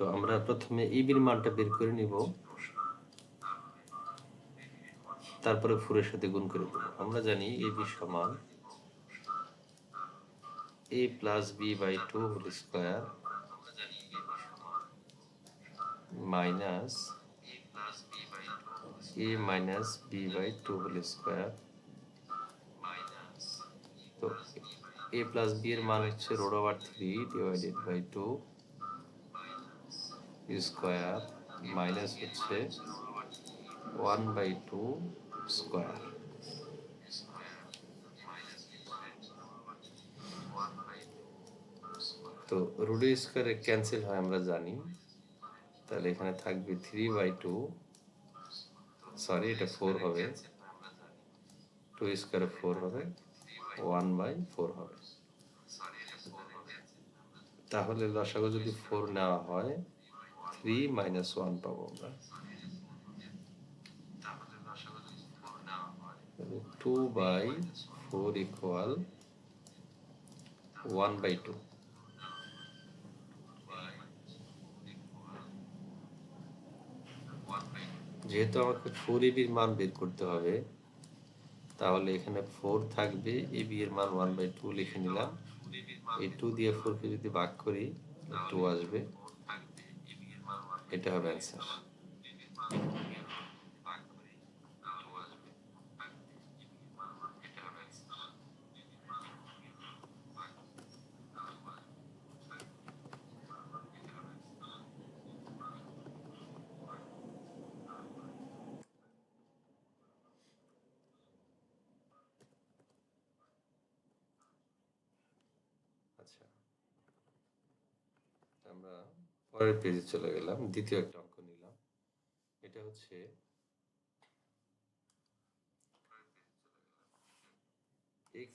তো আমরা প্রথমে এবির মানটা বের করে নিব, তারপরে 4 এর সাথে গুণ করে দেব। আমরা জানি এবি সমান a plus b by 2 whole square minus a minus b by 2 whole square. তো a প্লাস বি এর মান হচ্ছে root over 3 divided by 2 square minus হচ্ছে 1/2 স্কোয়ার। তো রুট স্কোয়ারে ক্যান্সেল হয় আমরা জানি, তাহলে এখানে থাকবে 3/2, সরি এটা 4 হবে, 2 স্কোয়ারে 4 হবে, 1/4 হবে। তাহলে লসাগু যদি 4 নেওয়া হয় 3 মাইনাস 1 পাবো আমরা। 2/4 ইকুয়াল 1/2। যেহেতু আমাকে 4 এবির মান বের করতে হবে, তাহলে এখানে 4 থাকবে, এবি এর মান 1/2 লিখে নিলাম। এই 2 দিয়ে 4 কে যদি ভাগ করি 2 আসবে, এটা হবে অ্যান্সার। আচ্ছা, আমরা পরের পেজে চলে গেলাম, দ্বিতীয় একটা অঙ্ক নিলাম। এটা হচ্ছে x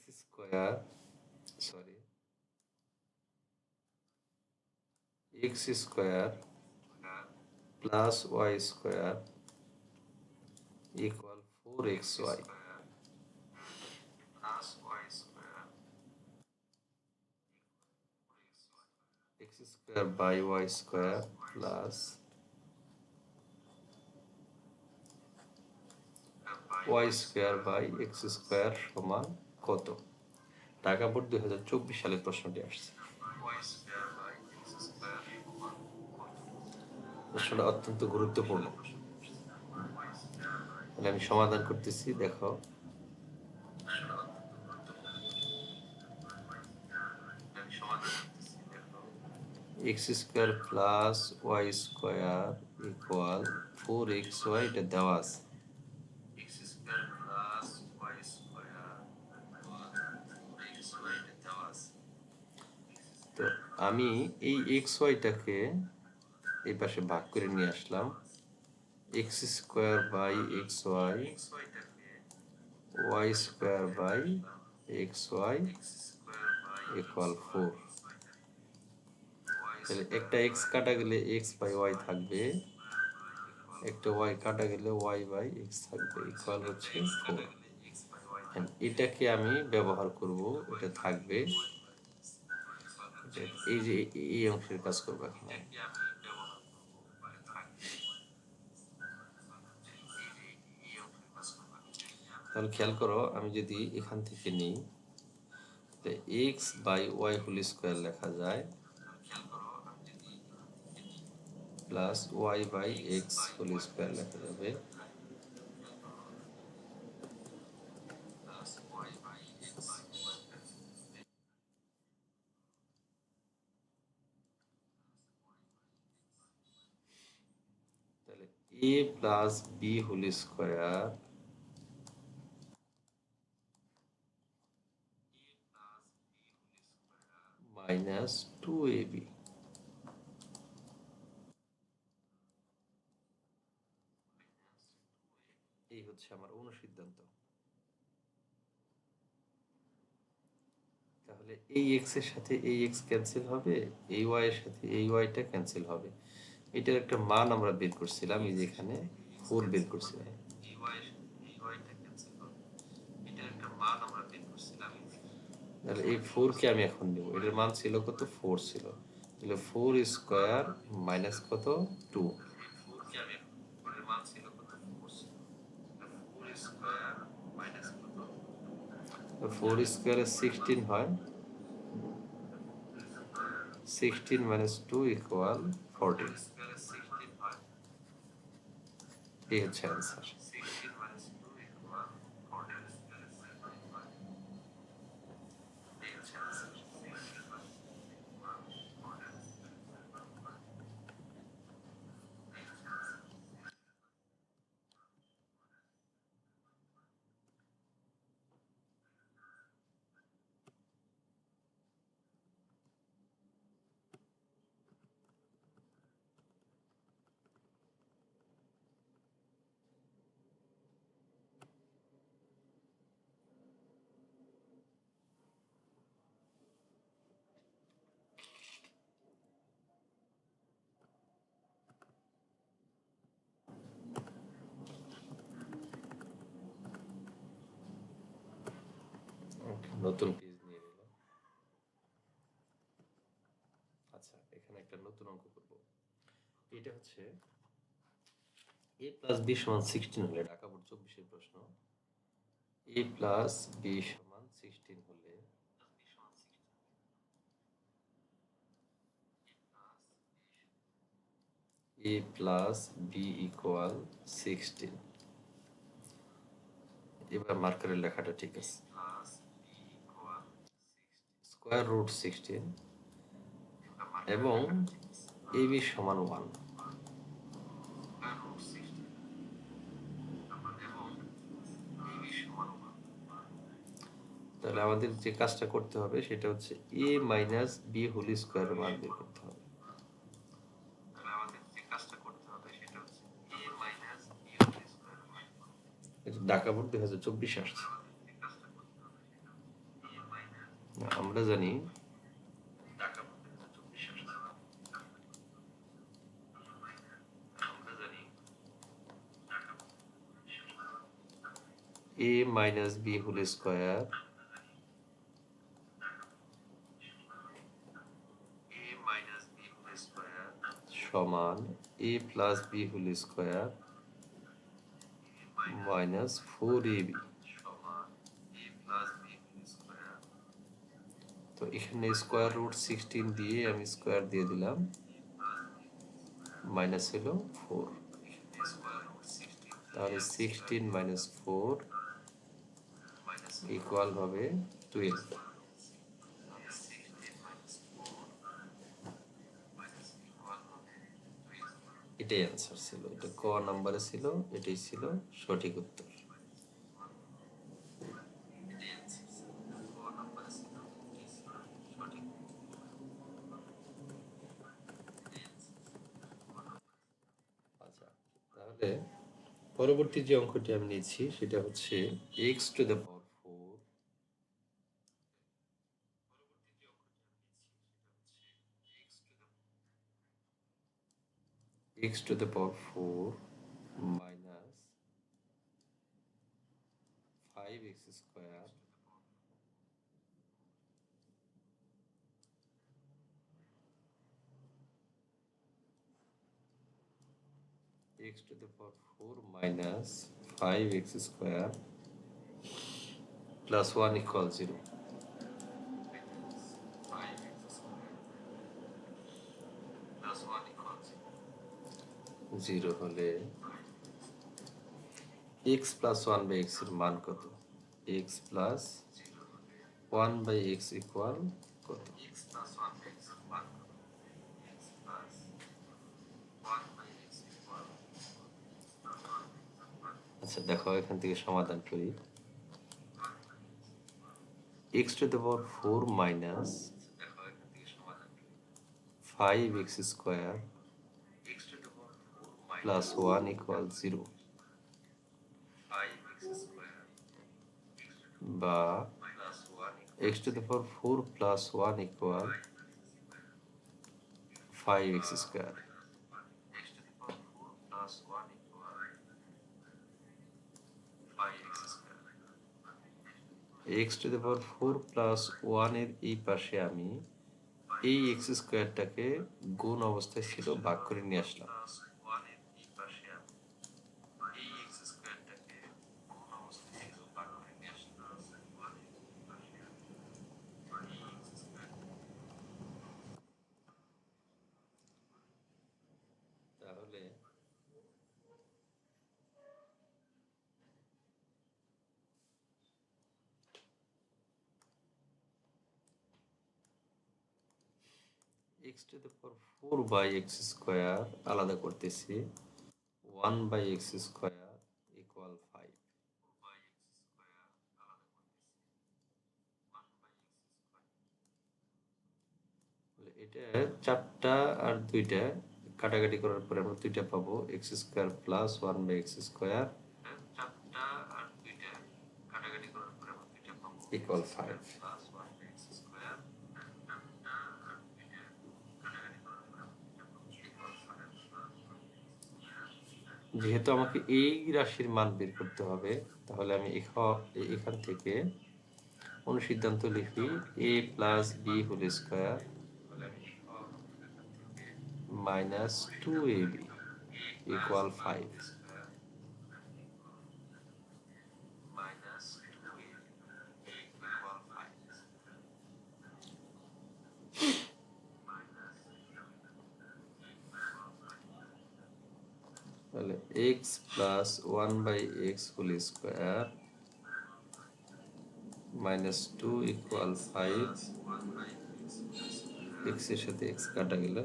square plus y square equal 4xy। x square by y square plus y square by x square সমান কত? ঢাকা বোর্ড 2024 সালে প্রশ্নটি আসছে। প্রশ্নটা অত্যন্ত গুরুত্বপূর্ণ। আমি সমাধান করতেছি, দেখো। x square plus y square equal 4xy, এটা দেওয়া আছে। তো আমি এই xyটাকে এই পাশে ভাগ করে নিয়ে আসলাম। x square by xy, y square by xy equal 4। তাহলে একটা x কাটা গেলে x বাই y থাকবে, একটা y কাটা গেলে y বাই x থাকবে, ইকুয়াল হচ্ছে 4। এটাকে আমি ব্যবহার করব, এটা থাকবে, এই যে এই অংশের কাজ করবো এখন। তাহলে খেয়াল করো, আমি যদি এখান থেকে নিই, x by y whole square লেখা যায় plus y by x whole square লেখা যাবে। তাহলে a plus b whole square minus 2ab, এই হচ্ছে আমার অনুসিদ্ধান্ত। তাহলে এই x এর সাথে এই x ক্যান্সেল হবে, এই y এর সাথে এই y-টা ক্যান্সেল হবে। এটার একটা মান আমরা বের করছিলাম, এই যে এখানে 4 বের করছিলাম। তাহলে এই 4 কে আমি এখন নেব, এটার মান ছিল কত? 4 ছিল। তাহলে 4 স্কয়ার মাইনাস কত 2, 4 স্কয়ারে 16 হয়, 16 minus 2 equal 14, এই হচ্ছে অ্যান্সার। নতুন পেজ নিয়ে নিলাম। আচ্ছা, এখানে একটা নতুন অঙ্ক করব। এটা হচ্ছে a প্লাস b সমান 16 হলে, ঢাকা বোর্ড 24 এর প্রশ্ন। a প্লাস b সমান 16 হলে a প্লাস b ইকুয়াল 16। এবার মার্কারের লেখাটা ঠিক আছে। স্কয়ার রুট 16 এবং ab সমান 1। তাহলে আমাদের যে কাজটা করতে হবে সেটা হচ্ছে a মাইনাস b হোল স্কয়ারের মান বের করতে হবে। এটা ঢাকা বোর্ড 2024 আসছে। আমরা জানি a minus b whole square সমান a plus b whole square minus 4ab। তো এখানে স্কয়ার রুট 16 দিয়ে আমি স্কয়ার দিয়ে দিলাম, মাইনাস হলো 4। তাহলে 16 মাইনাস 4 ইকুয়াল হবে 12। এটাই অ্যান্সার ছিল, এটা ক নাম্বারে ছিল, এটাই ছিল সঠিক উত্তর। আচ্ছা, তাহলে পরবর্তী যে অঙ্কটি আমি নিচ্ছি সেটা হচ্ছে x to the power 4, x to the power 4 minus 5x square x to the power 4 minus 5x square plus 1 equals 0. Zero হলে x plus 1 by x এর মান কত? x plus 1 by x equal কত? আচ্ছা দেখো, এখান থেকে সমাধান করি। x to the power 4 minus 5x square plus 1 equals 0, বা x to the power 4 plus 1 equal 5x square। x to the power 4 plus 1 এর এই পাশে আমি এই এক্স স্কোয়ারটাকে গুণ অবস্থায় ছিল ভাগ করে নিয়ে আসলাম। তাহলে x to the power 4 by x square আলাদা করতেছি 1 by x স্কয়ার ইকুয়াল 5। এটা চারটা আর দুইটা কাটাকাটি করার পরে আমরা দুইটা পাবো x square plus 1 by x square equal 5। যেহেতু আমাকে এই রাশির মান বের করতে হবে, তাহলে আমি এখান থেকে অনুসিদ্ধান্ত লিখি a plus b whole square minus 2ab equal 5। তাহলে x plus 1 by x whole square minus 2 equal 5। x এর সাথে x কাটা গেল,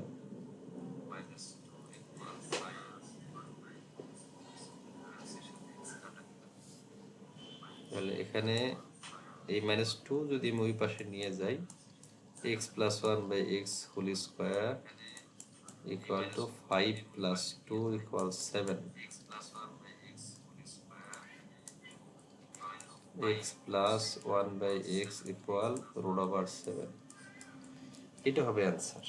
তাহলে এখানে এই মাইনাস 2 যদি আমি ওই পাশে নিয়ে যাই, x plus 1 by x whole square equal to 5 plus 2 equal 7। x plus 1 by X equal root over 7। এটা হবে অ্যান্সার।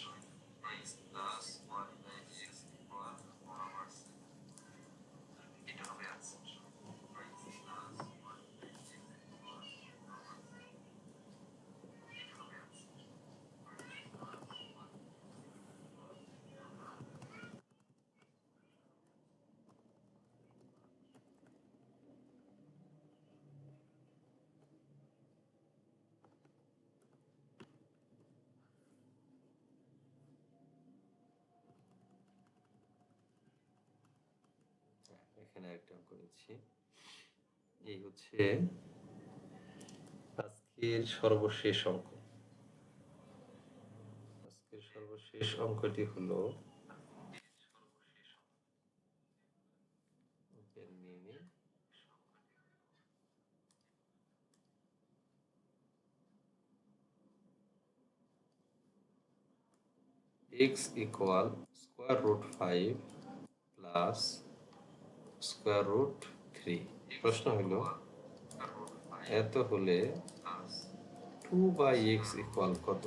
এখানে একটা অঙ্ক নিচ্ছি। এই হচ্ছে আজকের সর্বশেষ অঙ্ক। আজকের সর্বশেষ অঙ্কটি হলো x equal square root 5 plus square root 3। প্রশ্ন হলো এত হলে 2 বাই এক্স ইকুয়াল কত?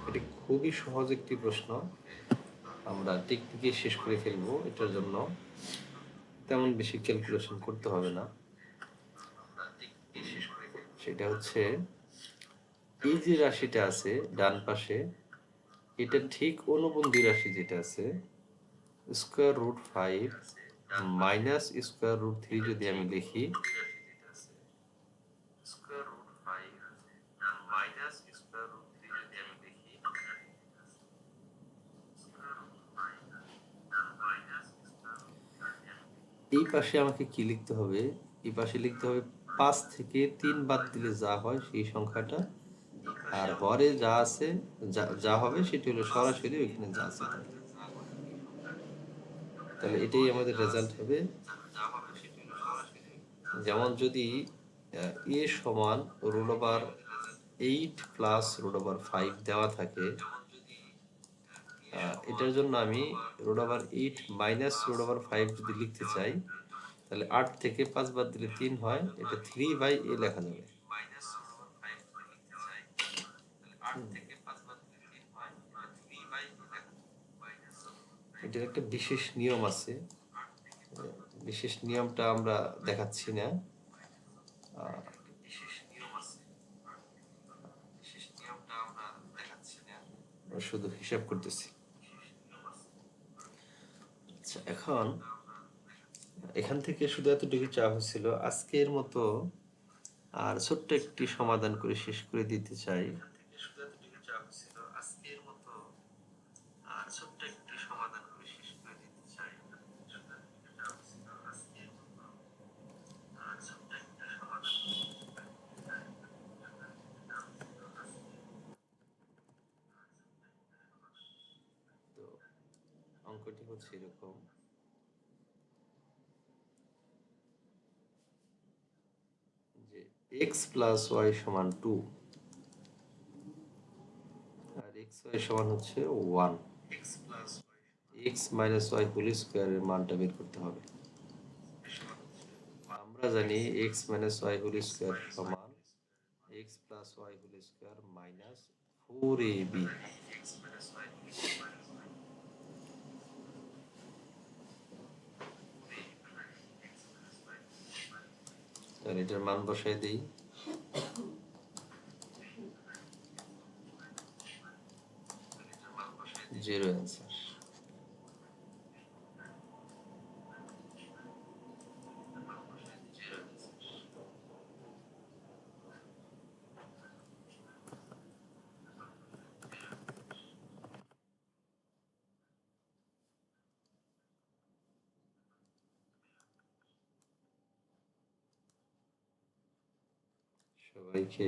এটি খুবই সহজ একটি প্রশ্ন, আমরা টেকনিকে শেষ করে ফেলবো। এটার জন্য তেমন বেশি ক্যালকুলেশন করতে হবে না। সেটা হচ্ছে এই যে রাশিটা আছে ডান পাশে, এটা ঠিক অনুবন্ধী রাশি যেটা আছে square root 5 minus square root 3 যদি আমি লিখি, এই পাশে আমাকে কি লিখতে হবে? এই পাশে লিখতে হবে 5 থেকে 3 বাদ দিলে যা হয় সেই সংখ্যাটা, আর হরে যা আছে যা হবে সেটি হলো সরাসরি ওইখানে যা আছে তাই। তাহলে এটাই আমাদের রেজাল্ট হবে। যেমন যদি a সমান root over 8 plus root over 5 দেওয়া থাকে, এটার জন্য আমি root over 8 minus root over 5 যদি লিখতে চাই, তাহলে 8 থেকে 5 বাদ দিলে 3 হয়, এটা 3 বাই a লেখা যাবে। এটার একটা বিশেষ নিয়ম আছে, বিশেষ নিয়মটা আমরা দেখাচ্ছি না। শুধু হিসাব করতেছি। আচ্ছা, এখন এখান থেকে শুধু এতটুকু চাওয়া হয়েছিল, আজকের মতো আর ছোট্ট একটি সমাধান করে শেষ করে দিতে চাই। তো অঙ্কটি হচ্ছে এরকম যে x প্লাস ওয়াই সমান 2 আর x y সমান হচ্ছে 1, x মাইনাস ওয়াই হোল স্কোয়ারের মানটা বের করতে হবে। আমরা জানি x minus y whole square সমান x plus y whole square minus 4ab। তাহলে এটার মান বসাই দিই, 0 অ্যান্সার। সবাইকে